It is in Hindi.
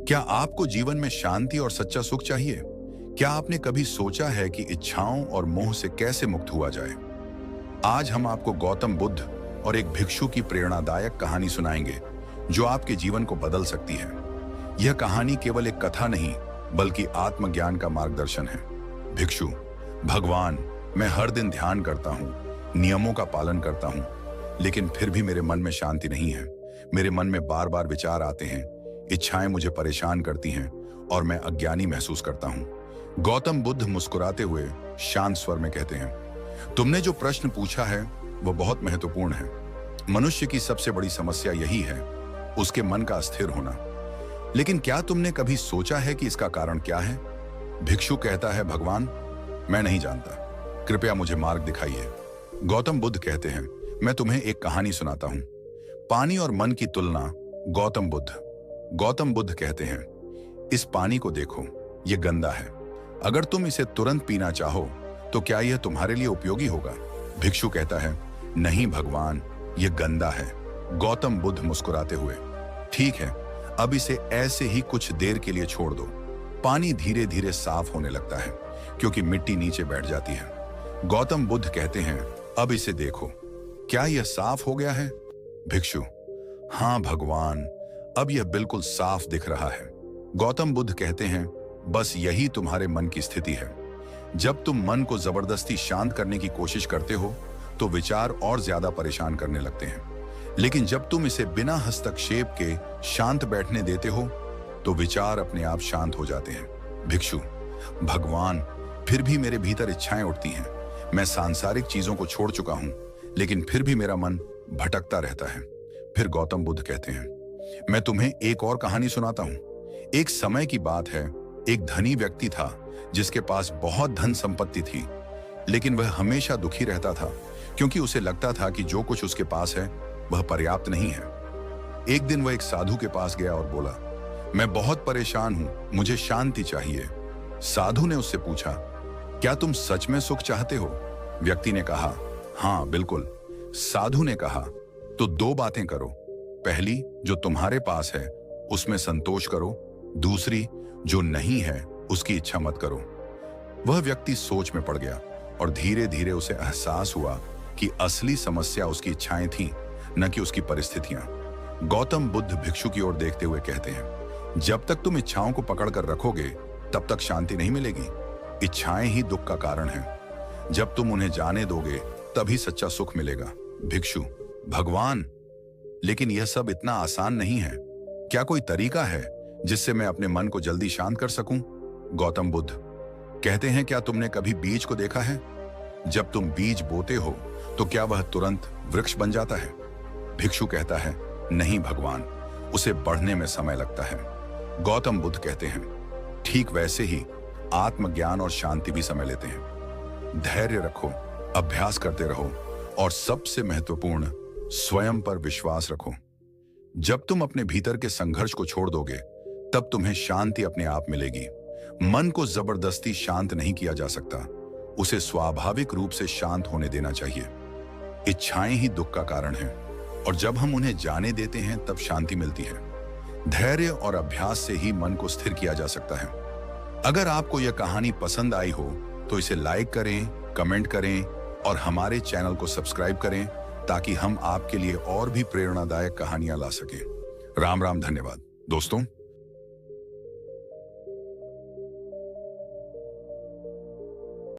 क्या आपको जीवन में शांति और सच्चा सुख चाहिए? क्या आपने कभी सोचा है कि इच्छाओं और मोह से कैसे मुक्त हुआ जाए? आज हम आपको गौतम बुद्ध और एक भिक्षु की प्रेरणादायक कहानी सुनाएंगे जो आपके जीवन को बदल सकती है। यह कहानी केवल एक कथा नहीं बल्कि आत्मज्ञान का मार्गदर्शन है। भिक्षु: भगवान, मैं हर दिन ध्यान करता हूँ, नियमों का पालन करता हूँ, लेकिन फिर भी मेरे मन में शांति नहीं है। मेरे मन में बार बार विचार आते हैं, इच्छाएं मुझे परेशान करती हैं और मैं अज्ञानी महसूस करता हूं। गौतम बुद्ध मुस्कुराते हुए शांत स्वर में कहते हैं, तुमने जो प्रश्न पूछा है वो बहुत महत्वपूर्ण है। मनुष्य की सबसे बड़ी समस्या यही है, उसके मन का अस्थिर होना। लेकिन क्या तुमने कभी सोचा है कि इसका कारण क्या है? भिक्षु कहता है, भगवान, मैं नहीं जानता, कृपया मुझे मार्ग दिखाइए। गौतम बुद्ध कहते हैं, मैं तुम्हें एक कहानी सुनाता हूं। पानी और मन की तुलना। गौतम बुद्ध कहते हैं, इस पानी को देखो, यह गंदा है। अगर तुम इसे तुरंत पीना चाहो तो क्या यह तुम्हारे लिए उपयोगी होगा? भिक्षु कहता है, नहीं भगवान, यह गंदा है। गौतम बुद्ध मुस्कुराते हुए, ठीक है, अब इसे ऐसे ही कुछ देर के लिए छोड़ दो। पानी धीरे धीरे साफ होने लगता है क्योंकि मिट्टी नीचे बैठ जाती है। गौतम बुद्ध कहते हैं, अब इसे देखो, क्या यह साफ हो गया है? भिक्षु: हाँ भगवान, अब यह बिल्कुल साफ दिख रहा है। गौतम बुद्ध कहते हैं, बस यही तुम्हारे मन की स्थिति है। जब तुम मन को जबरदस्ती शांत करने की कोशिश करते हो तो विचार और ज्यादा परेशान करने लगते हैं, लेकिन जब तुम इसे बिना हस्तक्षेप के शांत बैठने देते हो तो विचार अपने आप शांत हो जाते हैं। भिक्षु: भगवान, फिर भी मेरे भीतर इच्छाएं उठती हैं। मैं सांसारिक चीजों को छोड़ चुका हूं, लेकिन फिर भी मेरा मन भटकता रहता है। फिर गौतम बुद्ध कहते हैं, मैं तुम्हें एक और कहानी सुनाता हूं। एक समय की बात है, एक धनी व्यक्ति था जिसके पास बहुत धन संपत्ति थी, लेकिन वह हमेशा दुखी रहता था क्योंकि उसे लगता था कि जो कुछ उसके पास है वह पर्याप्त नहीं है। एक दिन वह एक साधु के पास गया और बोला, मैं बहुत परेशान हूं, मुझे शांति चाहिए। साधु ने उससे पूछा, क्या तुम सच में सुख चाहते हो? व्यक्ति ने कहा, हाँ बिल्कुल। साधु ने कहा, तो दो बातें करो। पहली, जो तुम्हारे पास है उसमें संतोष करो। दूसरी, जो नहीं है उसकी इच्छा मत करो। वह व्यक्ति सोच में पड़ गया और धीरे धीरे उसे एहसास हुआ कि असली समस्या उसकी इच्छाएं थीं, न कि उसकी परिस्थितियां। गौतम बुद्ध भिक्षु की ओर देखते हुए कहते हैं, जब तक तुम इच्छाओं को पकड़ कर रखोगे तब तक शांति नहीं मिलेगी। इच्छाएं ही दुख का कारण हैं। जब तुम उन्हें जाने दोगे तभी सच्चा सुख मिलेगा। भिक्षु: भगवान, लेकिन यह सब इतना आसान नहीं है। क्या कोई तरीका है जिससे मैं अपने मन को जल्दी शांत कर सकूं? गौतम बुद्ध कहते हैं, क्या तुमने कभी बीज को देखा है? जब तुम बीज बोते हो तो क्या वह तुरंत वृक्ष बन जाता है? भिक्षु कहता है, नहीं भगवान, उसे बढ़ने में समय लगता है। गौतम बुद्ध कहते हैं, ठीक वैसे ही आत्मज्ञान और शांति भी समय लेते हैं। धैर्य रखो, अभ्यास करते रहो और सबसे महत्वपूर्ण, स्वयं पर विश्वास रखो। जब तुम अपने भीतर के संघर्ष को छोड़ दोगे तब तुम्हें शांति अपने आप मिलेगी। मन को जबरदस्ती शांत नहीं किया जा सकता, उसे स्वाभाविक रूप से शांत होने देना चाहिए। इच्छाएं ही दुख का कारण हैं और जब हम उन्हें जाने देते हैं तब शांति मिलती है। धैर्य और अभ्यास से ही मन को स्थिर किया जा सकता है। अगर आपको यह कहानी पसंद आई हो तो इसे लाइक करें, कमेंट करें और हमारे चैनल को सब्सक्राइब करें ताकि हम आपके लिए और भी प्रेरणादायक कहानियां ला सकें। राम राम, धन्यवाद दोस्तों।